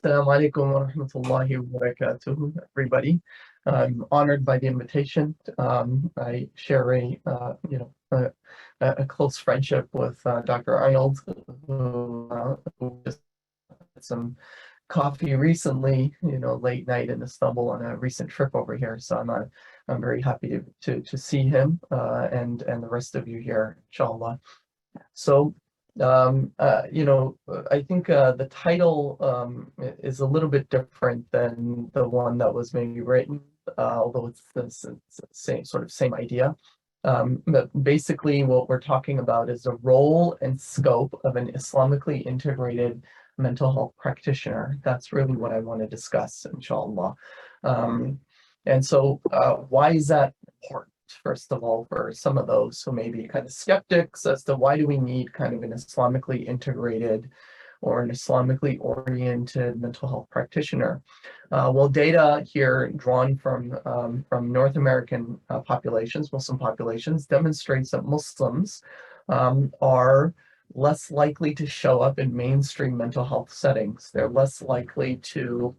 Assalamu alaikum wa rahmatullahi wa barakatuh, everybody. I'm honored by the invitation. I share a close friendship with Dr. Arnold, who just had some coffee recently, late night in Istanbul on a recent trip over here. So I'm very happy to see him and the rest of you here, inshallah. So, I think the title is a little bit different than the one that was maybe written, although it's the same idea. But basically what we're talking about is the role and scope of an Islamically integrated mental health practitioner. That's really what I want to discuss, inshallah. And so why is that important? First of all, for some of those who may be kind of skeptics as to why do we need kind of an Islamically integrated or an Islamically oriented mental health practitioner. Well, data here drawn from North American populations, Muslim populations, demonstrates that Muslims are less likely to show up in mainstream mental health settings. They're less likely to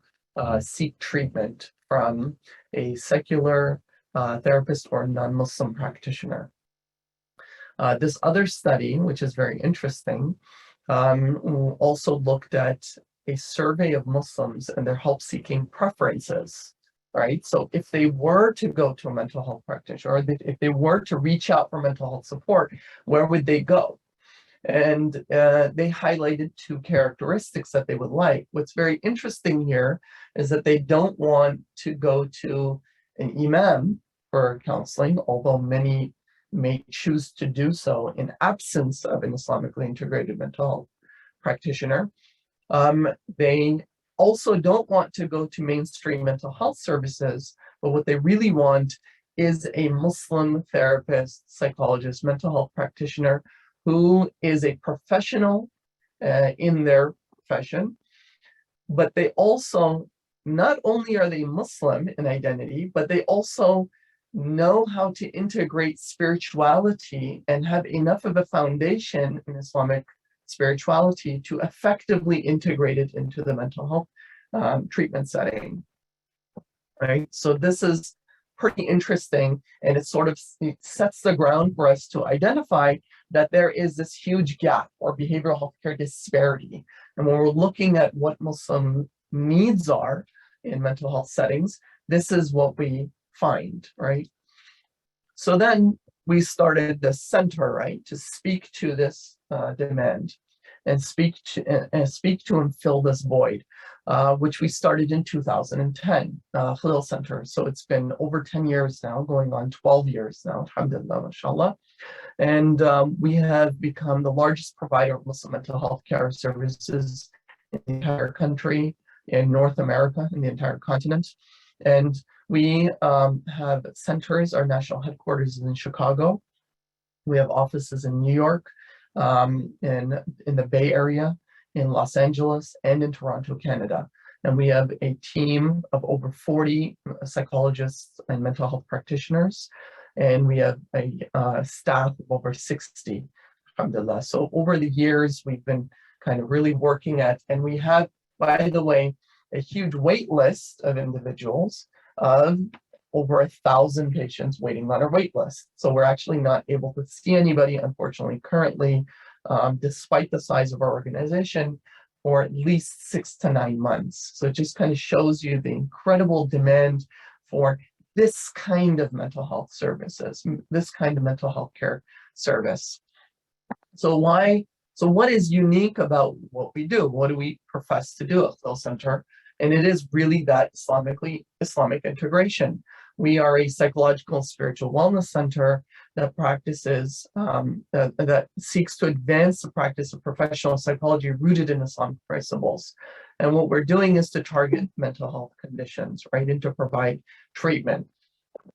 seek treatment from a secular therapist or non-Muslim practitioner. This other study, which is very interesting, also looked at a survey of Muslims and their help-seeking preferences, right? So if they were to go to a mental health practitioner, or if they were to reach out for mental health support, where would they go? And they highlighted two characteristics that they would like. What's very interesting here is that they don't want to go to an imam for counseling, although many may choose to do so in absence of an Islamically integrated mental health practitioner. They also don't want to go to mainstream mental health services, but what they really want is a Muslim therapist, psychologist, mental health practitioner who is a professional in their profession, but they also, not only are they Muslim in identity, but they also know how to integrate spirituality and have enough of a foundation in Islamic spirituality to effectively integrate it into the mental health treatment setting, right? So this is pretty interesting, and it sets the ground for us to identify that there is this huge gap or behavioral healthcare disparity. And when we're looking at what Muslim needs are in mental health settings, this is what we find, right? So then we started the center, right, to speak to this demand and speak to and fill this void, which we started in 2010, Khalil Center. So it's been over 10 years now, going on 12 years now, alhamdulillah, mashallah. And we have become the largest provider of Muslim mental health care services in the entire country, in North America, in the entire continent. And we have centers. Our national headquarters is in Chicago. We have offices in New York, in the Bay Area, in Los Angeles, and in Toronto, Canada. And we have a team of over 40 psychologists and mental health practitioners. And we have a staff of over 60, alhamdulillah. So over the years, we've been kind of really working at, and we have, by the way, a huge wait list of individuals of over 1,000 patients waiting on our wait list. So we're actually not able to see anybody, unfortunately, currently, despite the size of our organization, for at least 6 to 9 months. So it just kind of shows you the incredible demand for this kind of mental health services, this kind of mental health care service. So what is unique about what we do? What do we profess to do at Khalil Center? And it is really that Islamic integration. We are a psychological and spiritual wellness center that practices, that seeks to advance the practice of professional psychology rooted in Islamic principles. And what we're doing is to target mental health conditions, right, and to provide treatment.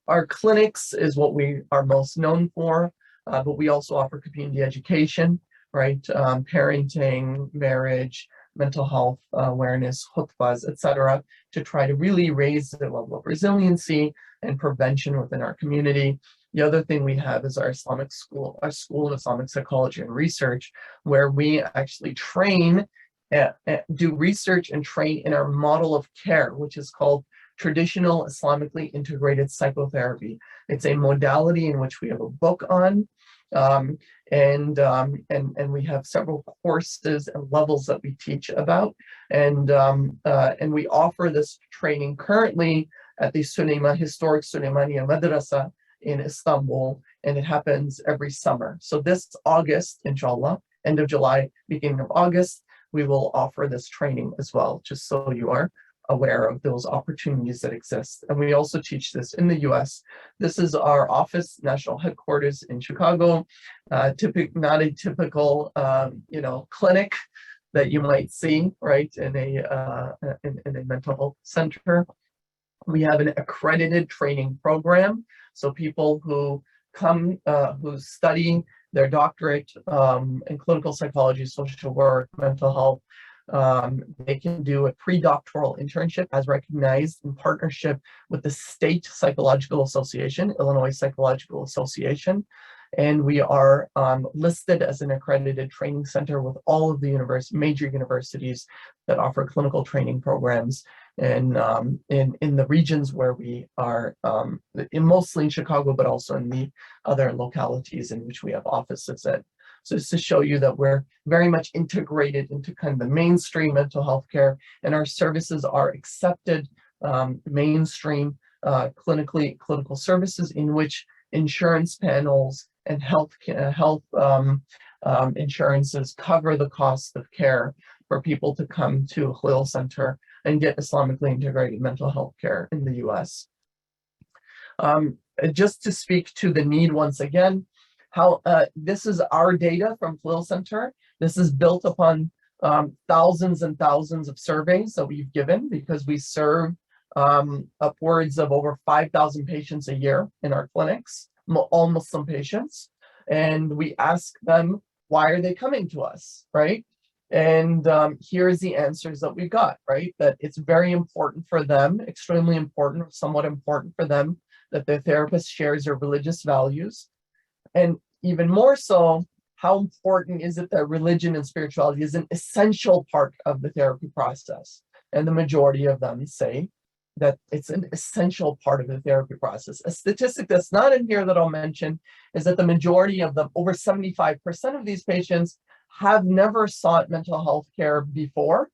Our clinics is what we are most known for, but we also offer community education, right, parenting, marriage, mental health awareness, khutbahs, etc., to try to really raise the level of resiliency and prevention within our community. The other thing we have is our School of Islamic Psychology and Research, where we actually train do research and train in our model of care, which is called traditional Islamically integrated psychotherapy. It's a modality in which we have a book on, and we have several courses and levels that we teach about, and we offer this training currently at the historic Süleymaniye Madrasa in Istanbul, and it happens every summer. So this August, inshallah, end of July, beginning of August, we will offer this training as well, just so you are aware of those opportunities that exist. And we also teach this in the US. This is our office, national headquarters in Chicago, not a typical, clinic that you might see, right, in a mental health center. We have an accredited training program. So people who come, who study their doctorate in clinical psychology, social work, mental health, they can do a pre-doctoral internship as recognized in partnership with the State Psychological Association, Illinois Psychological Association. And we are listed as an accredited training center with all of the major universities that offer clinical training programs in the regions where we are, mostly in Chicago, but also in the other localities in which we have offices at. So just to show you that we're very much integrated into kind of the mainstream mental health care, and our services are accepted mainstream clinical services in which insurance panels and health insurances cover the cost of care for people to come to a Khalil Center and get Islamically integrated mental health care in the US. Just to speak to the need once again, how this is our data from Khalil Center. This is built upon thousands and thousands of surveys that we've given, because we serve upwards of over 5,000 patients a year in our clinics, all Muslim patients. And we ask them, why are they coming to us, right? And here's the answers that we got, right? That it's very important for them, extremely important, somewhat important for them, that their therapist shares their religious values. And even more so, how important is it that religion and spirituality is an essential part of the therapy process? And the majority of them say that it's an essential part of the therapy process. A statistic that's not in here that I'll mention is that the majority of them, over 75% of these patients, have never sought mental health care before.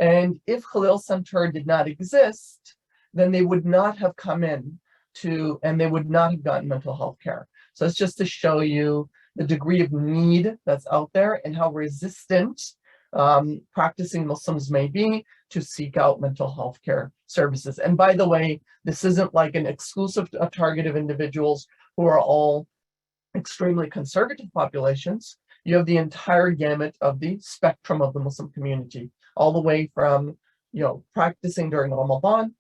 And if Khalil Center did not exist, then they would not have come in and they would not have gotten mental health care. So it's just to show you the degree of need that's out there and how resistant practicing Muslims may be to seek out mental health care services. And by the way, this isn't like an exclusive target of individuals who are all extremely conservative populations. You have the entire gamut of the spectrum of the Muslim community, all the way from, practicing during Ramadan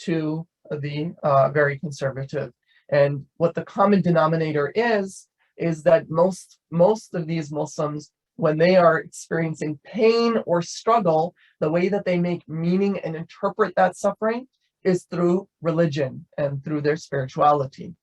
to the very conservative. And what the common denominator is that most of these Muslims, when they are experiencing pain or struggle, the way that they make meaning and interpret that suffering is through religion and through their spirituality.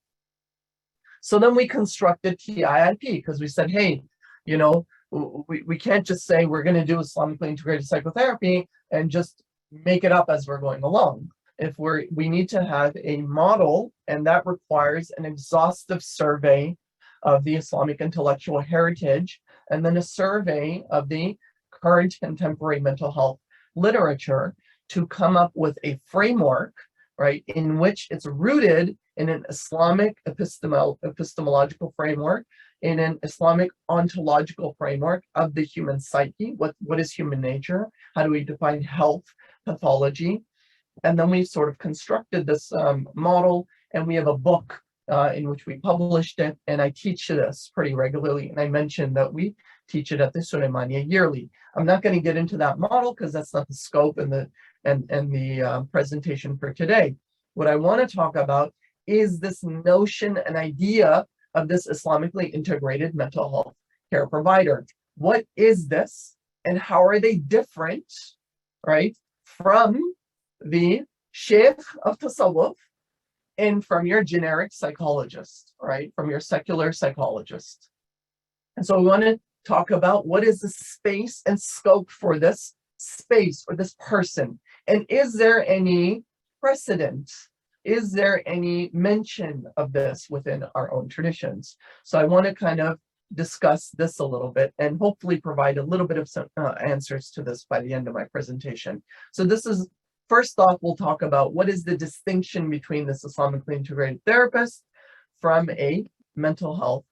So then we constructed TIIP, because we said, hey, we can't just say we're going to do Islamically integrated psychotherapy and just make it up as we're going along. We need to have a model, and that requires an exhaustive survey of the Islamic intellectual heritage, and then a survey of the current contemporary mental health literature to come up with a framework, right, in which it's rooted in an Islamic epistemological framework, in an Islamic ontological framework of the human psyche. What is human nature? How do we define health, pathology? And then we sort of constructed this model, and we have a book in which we published it, and I teach this pretty regularly, and I mentioned that we teach it at the Süleymaniye yearly. I'm not going to get into that model because that's not the scope and the presentation for today. What I want to talk about is this notion and idea of this Islamically integrated mental health care provider. What is this, and how are they different, right, from the sheikh of tasawwuf and from your generic psychologist, right, from your secular psychologist? And so we want to talk about what is the space and scope for this space or this person. And is there any precedent? Is there any mention of this within our own traditions? So I want to kind of discuss this a little bit and hopefully provide a little bit of some answers to this by the end of my presentation. So this is, first off, we'll talk about what is the distinction between this Islamically integrated therapist from a mental health,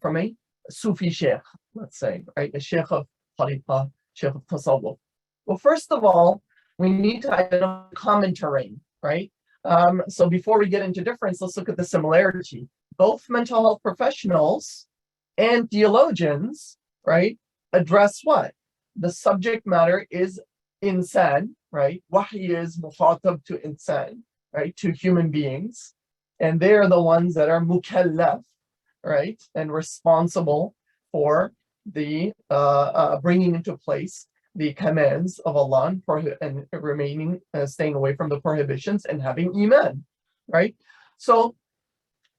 from a Sufi sheikh, let's say, right? A sheikh of tariqah, sheikh of tasawwuf. Well, first of all, we need to identify common terrain, right? So before we get into difference, let's look at the similarity. Both mental health professionals and theologians, right, address what? The subject matter is insan, right? Wahy is mukhatab to insan, right? To human beings. And they are the ones that are mukallaf, right? And responsible for the bringing into place the commands of Allah and remaining, staying away from the prohibitions and having iman, right? So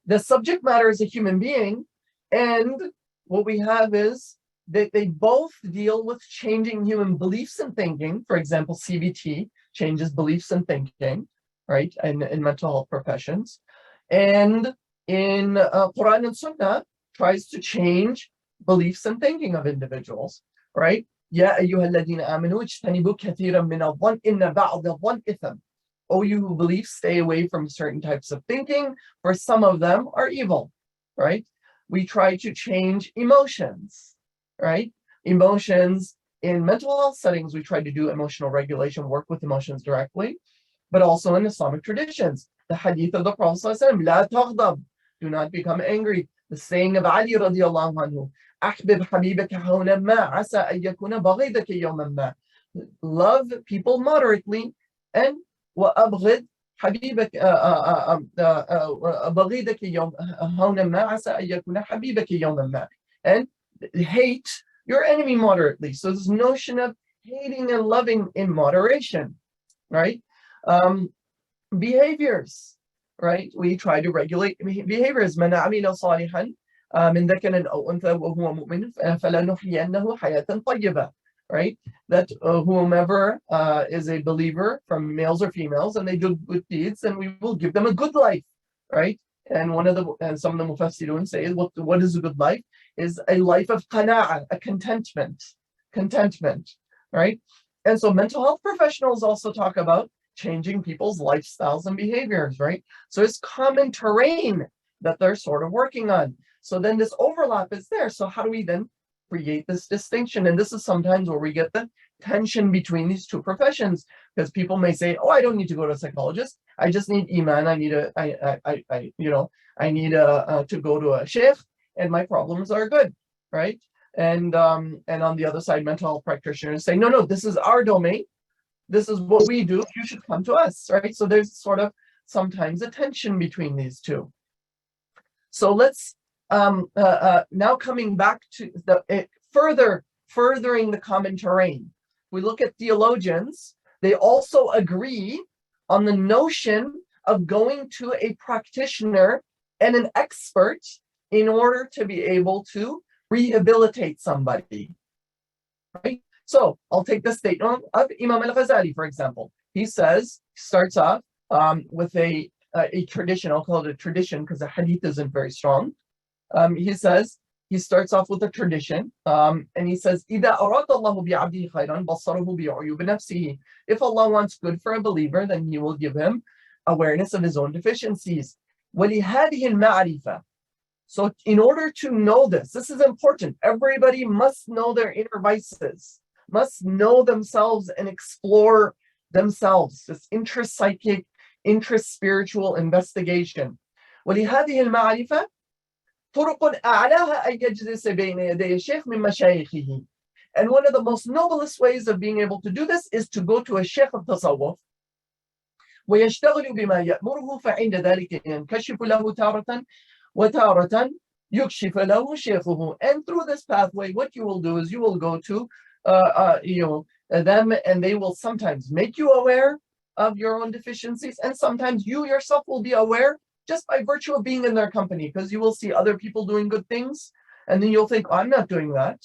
the subject matter is a human being, and what we have is that they both deal with changing human beliefs and thinking. For example, CBT changes beliefs and thinking, right? In mental health professions. And in Quran and Sunnah tries to change beliefs and thinking of individuals, right? يا أيها الذين آمنوا اجتنبوا كثيرا من الظن إن بعض الظن إثم. O you who believe, stay away from certain types of thinking, for some of them are evil, right? We try to change emotions, right? Emotions in mental health settings, we try to do emotional regulation, work with emotions directly, but also in Islamic traditions. The hadith of the Prophet ﷺ, لا تغضب, do not become angry. The saying of Ali radiallahu anhu, أحبب حبيبك هونا ما عسى أن يكون بغيضك يوما ما. Love people moderately, and وأبغض حبيبك بغيضك يوم هونا ما عسى أن يكون حبيبك يوما ما. And hate your enemy moderately. So this notion of hating and loving in moderation, right? Behaviors, right? We try to regulate behaviors. من عمل صالحا من ذكر أو أنثى وهو مؤمن فلنحيينه حياة طيبة, right? That whomever is a believer from males or females and they do good deeds, and we will give them a good life, right? And some of the mufassirun say what is a good life is a life of qana'a, a contentment, right? And so mental health professionals also talk about changing people's lifestyles and behaviors, right? So it's common terrain that they're sort of working on. So then this overlap is there. So how do we then create this distinction? And this is sometimes where we get the tension between these two professions, because people may say, "Oh, I don't need to go to a psychologist. I just need iman. I need to go to a sheikh, and my problems are good," right? And on the other side, mental health practitioners say, "No, this is our domain. This is what we do. You should come to us," right? So there's sort of sometimes a tension between these two. So let's now coming back to the furthering the common terrain. We look at theologians. They also agree on the notion of going to a practitioner and an expert in order to be able to rehabilitate somebody, right? So I'll take the statement of Imam al-Ghazali, for example. He starts off with a tradition. I'll call it a tradition because the hadith isn't very strong. He starts off with a tradition, and he says, إِذَا أَرَادَ اللَّهُ بِعَبْدِهِ خَيْرًا بَصَّرَهُ بِعُيُوبِ نَفْسِهِ. If Allah wants good for a believer, then He will give him awareness of his own deficiencies. وَلِهَذِهِ الْمَعْرِفَةِ. So in order to know this is important. Everybody must know their inner vices, must know themselves and explore themselves. This intrapsychic, intraspiritual investigation. وَلِهَذِهِ الْمَعْرِفَةِ طرق أعلاها أن يجلس بين يدي الشيخ من مشايخه. And one of the most noblest ways of being able to do this is to go to a sheikh of tasawwuf ويشتغل بما يأمره فعند ذلك ينكشف له تارة وتارة يكشف له شيخه. And through this pathway, what you will do is you will go to them, and they will sometimes make you aware of your own deficiencies, and sometimes you yourself will be aware just by virtue of being in their company, because you will see other people doing good things, and then you'll think, "Oh, I'm not doing that."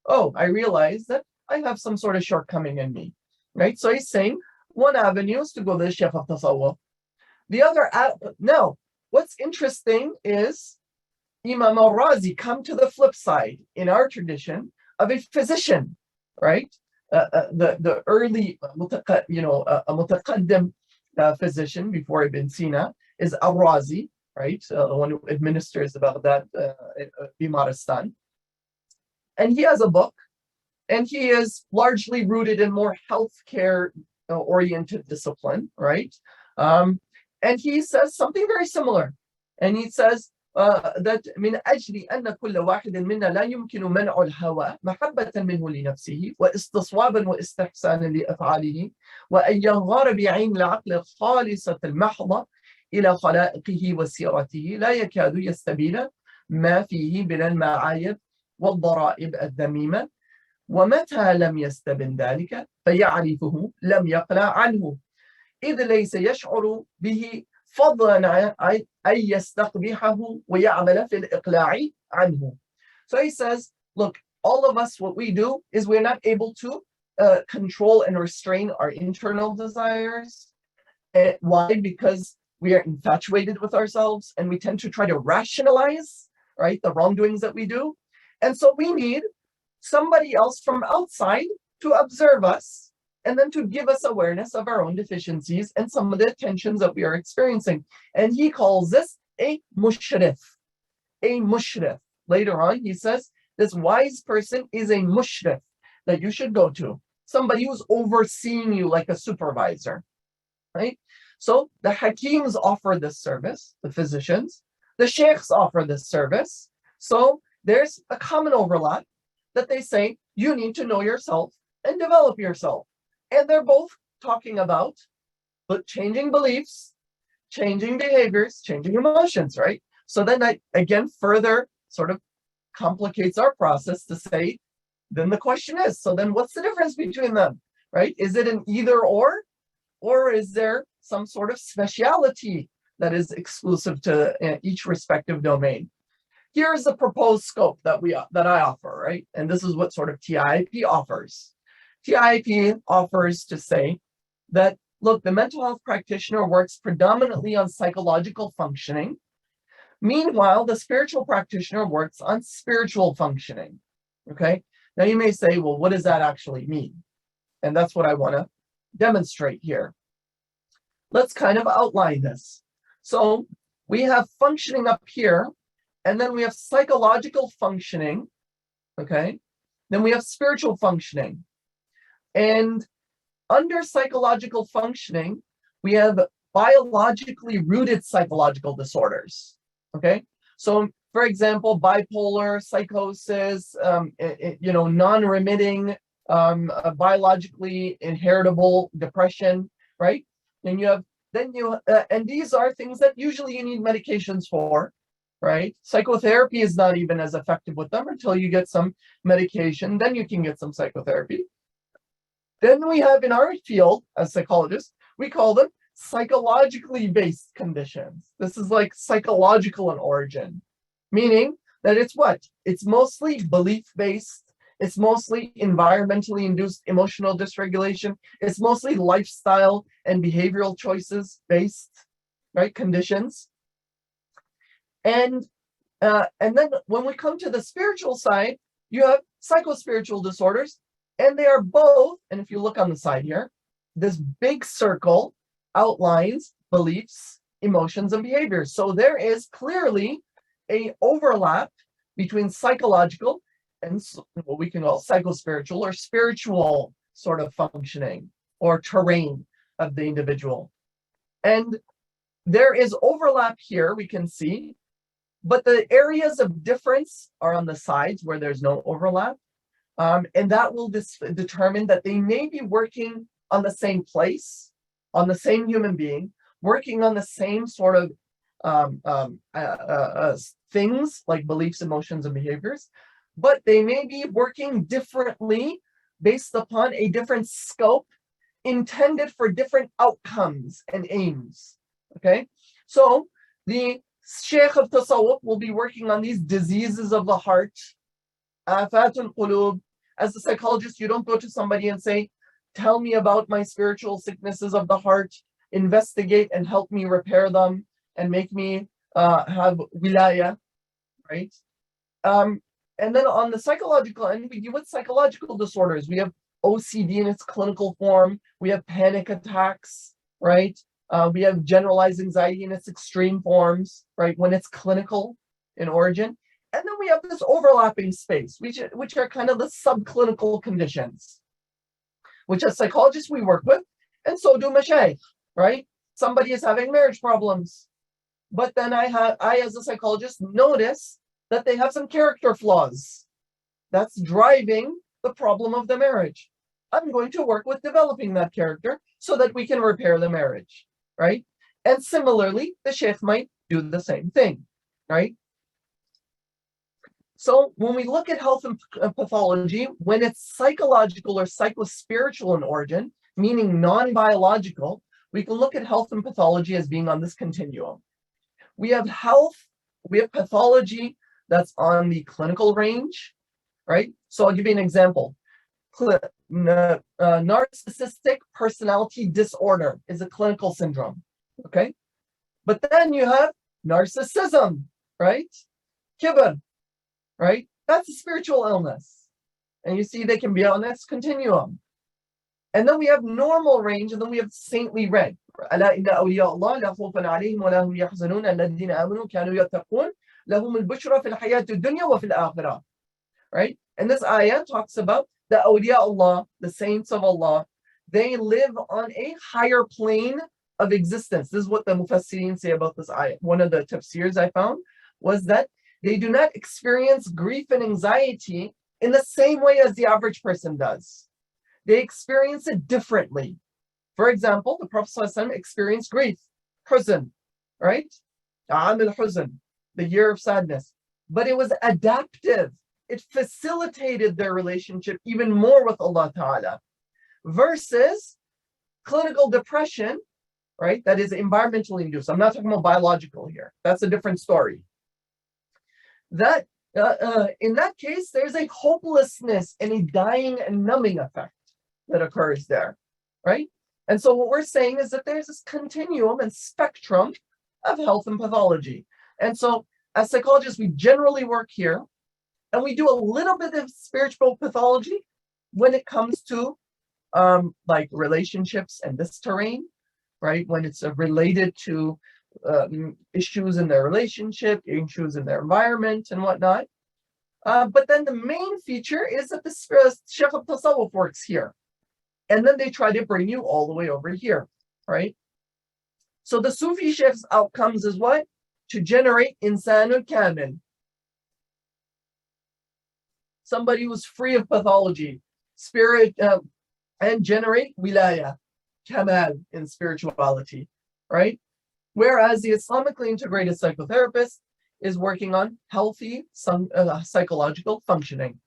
oh, I realize that I have some sort of shortcoming in me, right? So he's saying one avenue is to go to the Sheikh of Tasawwuf. The other, now, what's interesting is Imam al-Razi come to the flip side in our tradition of a physician, right? The early, a mutaqaddim physician before Ibn Sina is al-Razi, right? The one who administers the Baghdad Bimaristan. And he has a book, and he is largely rooted in more healthcare oriented discipline, right? And he says something very similar. And he says that من أجل أن كل واحد منا لا يمكن منع الهوى محبة منه لنفسه واستصوابا واستحسانا لأفعاله وأن ينظر بعين العقل الخالصة المحضة إلى خلائقه وسيرته لا يكاد يستبين ما فيه من المعايب والضرائب الذميمة ومتى لم يستبن ذلك فيعرفه لم يقلع عنه إذ ليس يشعر به فضلا عن أن يستقبحه ويعمل في الإقلاع عنه. So he says, look, all of us, what we do is we're not able to control and restrain our internal desires. Why? Because we are infatuated with ourselves and we tend to try to rationalize, right, the wrongdoings that we do. And so we need somebody else from outside to observe us and then to give us awareness of our own deficiencies and some of the tensions that we are experiencing. And he calls this a mushrif. A mushrif. Later on, he says, this wise person is a mushrif that you should go to. Somebody who's overseeing you like a supervisor, right? So the hakims offer this service, the physicians. The sheikhs offer this service. So there's a common overlap that they say, you need to know yourself and develop yourself. And they're both talking about changing beliefs, changing behaviors, changing emotions, right? So then that, again, further sort of complicates our process to say, then the question is, so then what's the difference between them, right? Is it an either or is there some sort of speciality that is exclusive to each respective domain? Here's the proposed scope that I offer, right? And this is what sort of TIIP offers. TIIP offers to say that, look, the mental health practitioner works predominantly on psychological functioning. Meanwhile, the spiritual practitioner works on spiritual functioning, okay? Now you may say, well, what does that actually mean? And that's what I want to demonstrate here. Let's kind of outline this. So we have functioning up here, and then we have psychological functioning, okay? Then we have spiritual functioning. And under psychological functioning, we have biologically rooted psychological disorders, okay? So, for example, bipolar, psychosis, non-remitting, biologically inheritable depression, right? And and these are things that usually you need medications for, right? Psychotherapy is not even as effective with them until you get some medication, then you can get some psychotherapy. Then we have in our field, as psychologists, we call them psychologically based conditions. This is like psychological in origin, meaning that it's what? It's mostly belief-based. It's mostly environmentally induced emotional dysregulation. It's mostly lifestyle and behavioral choices based, right, conditions. And then when we come to the spiritual side, you have psychospiritual disorders, and they are both, and if you look on the side here, this big circle outlines beliefs, emotions, and behaviors. So there is clearly an overlap between psychological and what we can call psychospiritual or spiritual sort of functioning or terrain of the individual. And there is overlap here, we can see, but the areas of difference are on the sides where there's no overlap. And that will determine that they may be working on the same place, on the same human being, working on the same sort of things like beliefs, emotions, and behaviors, but they may be working differently based upon a different scope intended for different outcomes and aims, okay? So the Sheikh of Tasawwuf will be working on these diseases of the heart, afatul qulub, As a psychologist, you don't go to somebody and say, tell me about my spiritual sicknesses of the heart, investigate and help me repair them and make me have wilaya, right? And then on the psychological end, we deal with psychological disorders. We have OCD in its clinical form. We have panic attacks, right? We have generalized anxiety in its extreme forms, right? When it's clinical in origin. And then we have this overlapping space, which are kind of the subclinical conditions, which as psychologists we work with, and so do mashayikh, right? Somebody is having marriage problems, but then I as a psychologist notice that they have some character flaws that's driving the problem of the marriage. I'm going to work with developing that character so that we can repair the marriage, right? And similarly, the sheikh might do the same thing, right? So when we look at health and pathology, when it's psychological or psychospiritual in origin, meaning non-biological, we can look at health and pathology as being on this continuum. We have health, we have pathology that's on the clinical range, right? So I'll give you an example. Narcissistic personality disorder is a clinical syndrome, okay? But then you have narcissism, right? Kibr, right? That's a spiritual illness. And you see they can be on this continuum. And then we have normal range, and then we have saintly red. Right? And this ayah talks about the awliya Allah, the saints of Allah. They live on a higher plane of existence. This is what the Mufassirin say about this ayah. One of the tafsirs I found was that they do not experience grief and anxiety in the same way as the average person does. They experience it differently. For example, the Prophet ﷺ experienced grief, huzn, right? Aam al-huzn, the year of sadness. But it was adaptive. It facilitated their relationship even more with Allah Ta'ala. Versus clinical depression, right? That is environmentally induced. I'm not talking about biological here. That's a different story. That in that case, there's a hopelessness and a dying and numbing effect that occurs there, right? And so what we're saying is that there's this continuum and spectrum of health and pathology. And so as psychologists, we generally work here, and we do a little bit of spiritual pathology when it comes to like relationships and this terrain, right? When it's related to issues in their relationship, issues in their environment and whatnot. But then the main feature is that the Sheikh of Tasawwuf works here. And then they try to bring you all the way over here, right? So the Sufi Sheikh's outcomes is what? To generate insanul kamil. Somebody who's free of pathology, spirit, and generate wilaya, kamal in spirituality, right? Whereas the Islamically integrated psychotherapist is working on healthy psychological functioning.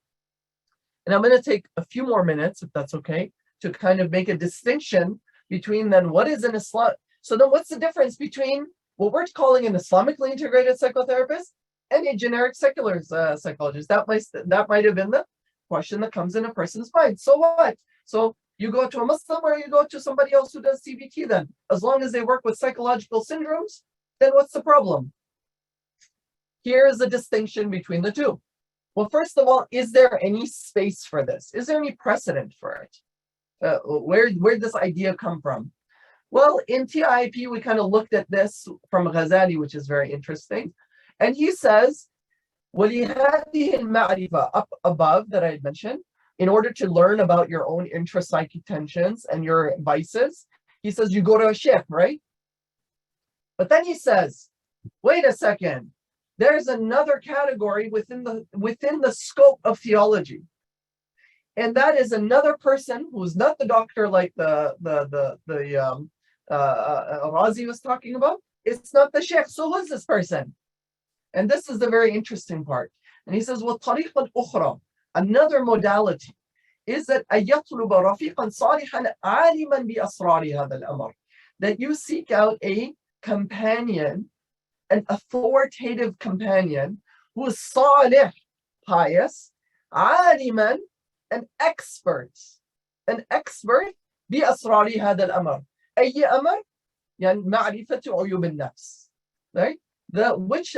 And I'm going to take a few more minutes, if that's okay, to kind of make a distinction between then what is an Islam. So then what's the difference between what we're calling an Islamically integrated psychotherapist and a generic secular psychologist? That might have been the question that comes in a person's mind. So what? So you go to a Muslim or you go to somebody else who does CBT then? As long as they work with psychological syndromes, then what's the problem? Here is the distinction between the two. Well, first of all, is there any space for this? Is there any precedent for it? Where did this idea come from? Well, in TIIP, we kind of looked at this from Ghazali, which is very interesting. And he says, وَلِهَذِهِ الْمَعْرِفَةِ up above that I had mentioned, in order to learn about your own intrapsychic tensions and your vices, he says you go to a sheikh, right? But then he says, wait a second, there's another category within the scope of theology. And that is another person who's not the doctor like the Razi was talking about. It's not the sheikh. So who's this person? And this is the very interesting part. And he says, وَالطَّرِيقَ الْأُخْرَى, another modality is that أَيَطْلُبَ رَفِيقًا صَالِحًا عَالِمًا بِأَسْرَارِ هَذَا الْأَمْرِ, that you seek out a companion, an authoritative companion who is salih, pious, عَالِمًا, an expert بأسرار هذا الأمر. أي أمر؟ يعني معرفة عيوب النفس. Right? Which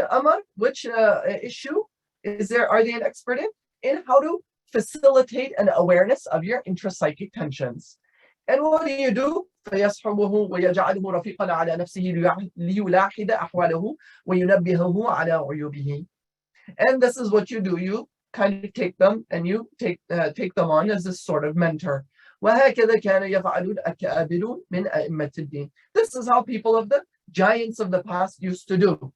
issue are they an expert in how to facilitate an awareness of your intrapsychic tensions. And what do? فيصحبه ويجعله رفيقا على نفسه ليلاحظ أحواله وينبهه على عيوبه. And this is what you do. You kind of take them and you take them on as this sort of mentor. وهكذا كان يفعل الأكابر من أئمة الدين. This is how people of the giants of the past used to do.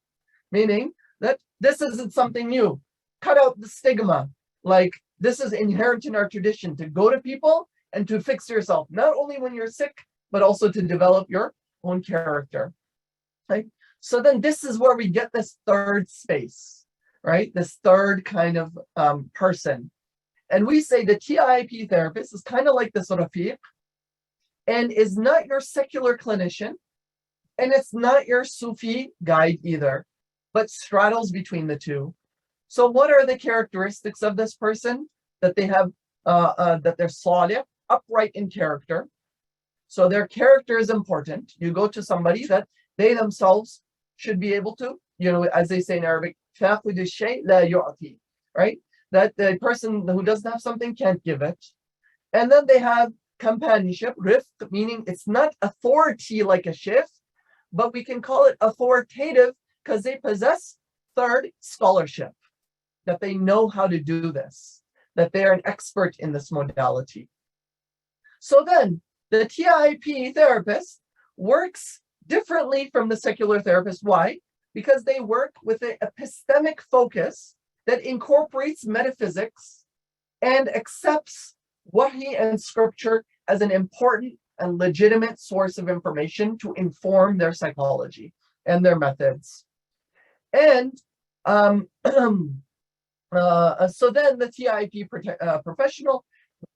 Meaning that this isn't something new. Cut out the stigma. Like, this is inherent in our tradition, to go to people and to fix yourself, not only when you're sick, but also to develop your own character. Right? So then this is where we get this third space, right? This third kind of person. And we say the TIIP therapist is kind of like the Rafiq, and is not your secular clinician, and it's not your Sufi guide either, but straddles between the two. So what are the characteristics of this person? That they have, that they're salih, upright in character. So their character is important. You go to somebody that they themselves should be able to, as they say in Arabic, right? That the person who doesn't have something can't give it. And then they have companionship, rifq, meaning it's not authority like a sheikh, but we can call it authoritative because they possess, third, scholarship, that they know how to do this, that they are an expert in this modality. So then the TIIP therapist works differently from the secular therapist. Why? Because they work with an epistemic focus that incorporates metaphysics and accepts wahi and scripture as an important and legitimate source of information to inform their psychology and their methods. And so then the TIIP professional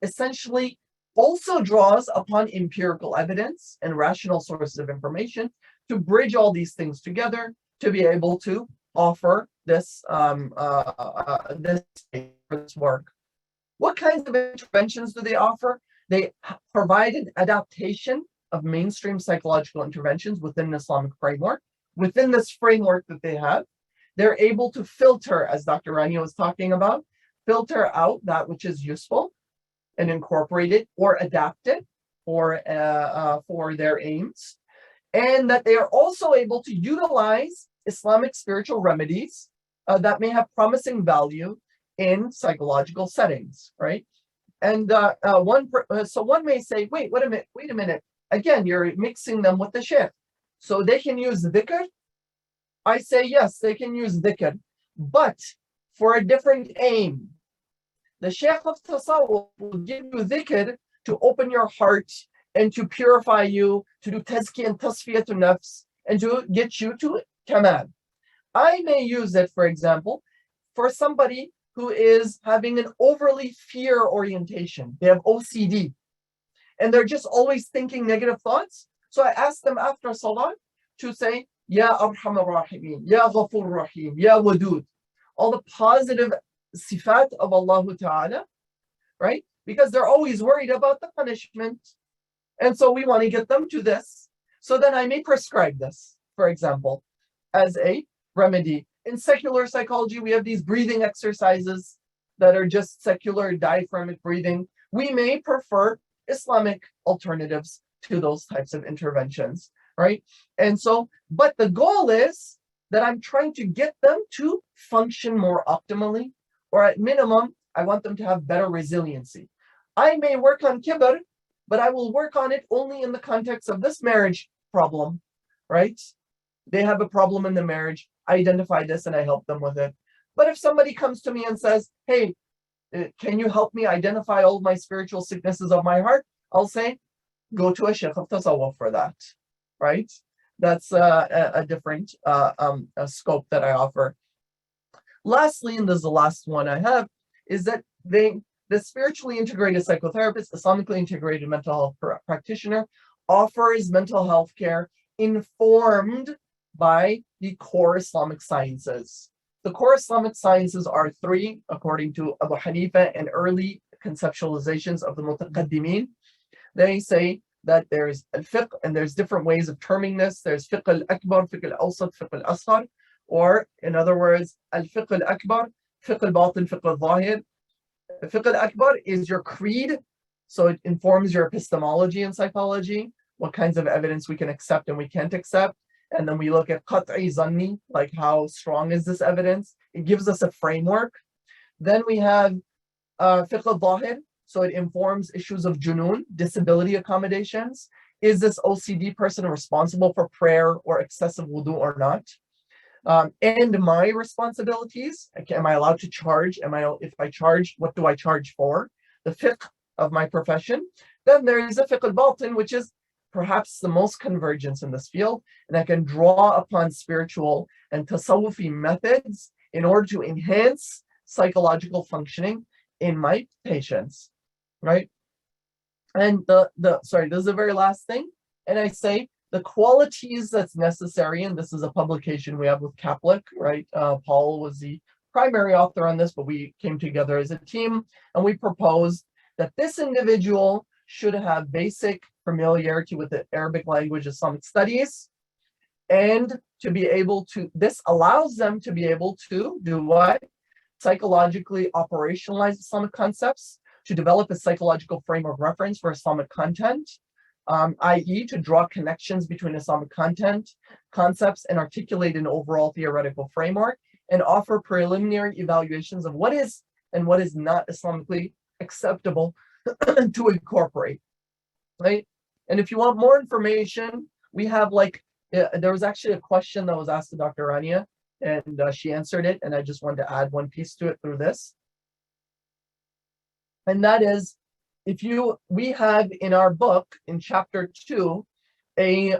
essentially also draws upon empirical evidence and rational sources of information to bridge all these things together to be able to offer this this work. What kinds of interventions do they offer? They provide an adaptation of mainstream psychological interventions within an Islamic framework. Within this framework that they have, they're able to filter, as Dr. Rania was talking about, filter out that which is useful and incorporate it or adapt it for their aims. And that they are also able to utilize Islamic spiritual remedies that may have promising value in psychological settings, right? And one may say, wait a minute. Again, you're mixing them with the sheikh. So they can use dhikr? I say, yes, they can use dhikr, but for a different aim. The sheikh of tasawwuf will give you dhikr to open your heart and to purify you, to do tazkiyah and tasfiyah to nafs, and to get you to kamal. I may use it, for example, for somebody who is having an overly fear orientation. They have OCD, and they're just always thinking negative thoughts. So I ask them after salah to say, Ya Arhamar Rahimin, Ya Ghafur Rahim, Ya Wadud. All the positive sifat of Allah Ta'ala, right? Because they're always worried about the punishment. And so we want to get them to this. So then I may prescribe this, for example, as a remedy. In secular psychology, we have these breathing exercises that are just secular diaphragmatic breathing. We may prefer Islamic alternatives to those types of interventions, right? And so, but the goal is that I'm trying to get them to function more optimally, or at minimum, I want them to have better resiliency. I may work on kibr, but I will work on it only in the context of this marriage problem, right? They have a problem in the marriage. I identify this and I help them with it. But if somebody comes to me and says, hey, can you help me identify all of my spiritual sicknesses of my heart? I'll say, go to a sheikh of tasawwuf for that, right? That's a different scope that I offer. Lastly, and this is the last one I have, is that the spiritually integrated psychotherapist, Islamically integrated mental health practitioner, offers mental health care informed by the core Islamic sciences. The core Islamic sciences are three, according to Abu Hanifa and early conceptualizations of the mutaqaddimin. They say that there's al-fiqh, and there's different ways of terming this. There's fiqh al-akbar, fiqh al-awsat, fiqh al-asghar, or in other words, al-fiqh al-akbar, fiqh al-batin, fiqh al-zahir. Fiqh al-akbar is your creed, so it informs your epistemology in psychology, what kinds of evidence we can accept and we can't accept. And then we look at qat'i zanni, like how strong is this evidence? It gives us a framework. Then we have fiqh al-zahir, so it informs issues of junoon, disability accommodations. Is this OCD person responsible for prayer or excessive wudu or not? And my responsibilities, am I allowed to charge? If I charge, what do I charge for? The fiqh of my profession. Then there is a fiqh al-batin, which is perhaps the most convergence in this field, and I can draw upon spiritual and tasawwufi methods in order to enhance psychological functioning in my patients, right? And sorry, this is the very last thing, and I say the qualities that's necessary, and this is a publication we have with Kaplik, right? Paul was the primary author on this, but we came together as a team, and we proposed that this individual should have basic familiarity with the Arabic language, Islamic studies, and to be able to, this allows them to be able to do what? Psychologically operationalize Islamic concepts, to develop a psychological frame of reference for Islamic content, i.e. to draw connections between Islamic content, concepts, and articulate an overall theoretical framework, and offer preliminary evaluations of what is and what is not Islamically acceptable to incorporate, right? And if you want more information, we have there was actually a question that was asked to Dr. Rania, and she answered it, and I just wanted to add one piece to it through this. And that is, we have in our book, in chapter 2, a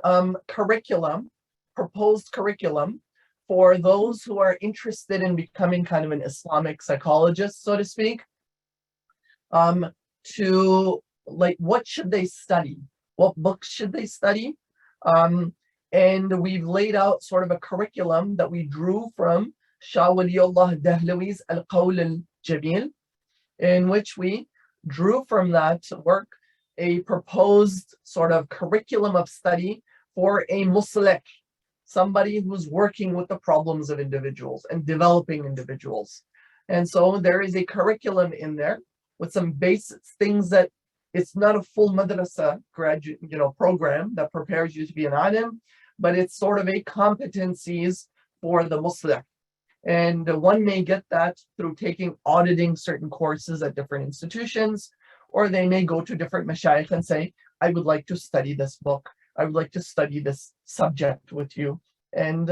proposed curriculum for those who are interested in becoming kind of an Islamic psychologist, so to speak. To what should they study? What books should they study? And we've laid out sort of a curriculum that we drew from Shah Waliullah Dahlawi's Al-Qawl Al-Jamil, in which we drew from that work a proposed sort of curriculum of study for a muslih, somebody who's working with the problems of individuals and developing individuals. And so there is a curriculum in there with some basic things that it's not a full madrasa graduate, program that prepares you to be an alim, but it's sort of a competencies for the muslih. And one may get that through auditing certain courses at different institutions, or they may go to different mashayikh and say, I would like to study this book. I would like to study this subject with you. And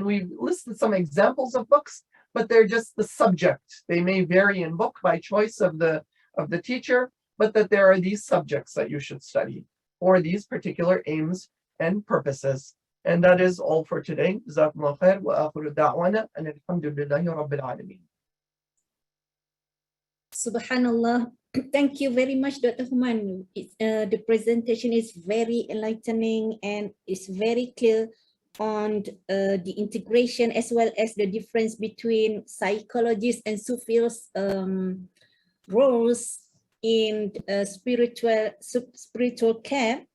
we've listed some examples of books, but they're just the subject. They may vary in book by choice of the teacher, but that there are these subjects that you should study for these particular aims and purposes. And that is all for today. Jazakumullah khair wa akhiru da'wana and alhamdulillahi rabbil alameen. Subhanallah. Thank you very much, Dr. Hooman. The presentation is very enlightening and it's very clear on the integration as well as the difference between psychologists and Sufis' roles in spiritual care,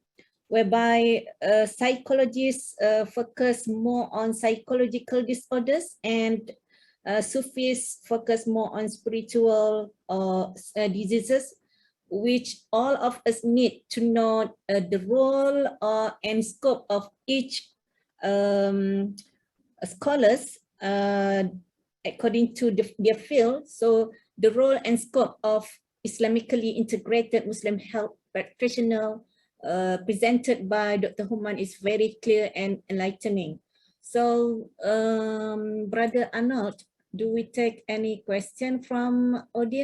whereby psychologists focus more on psychological disorders and Sufis focus more on spiritual diseases, which all of us need to know the role and scope of each scholars according to their field. So the role and scope of Islamically integrated Muslim health practitioner presented by Dr. Hooman is very clear and enlightening. So, Brother Arnold, do we take any question from audience?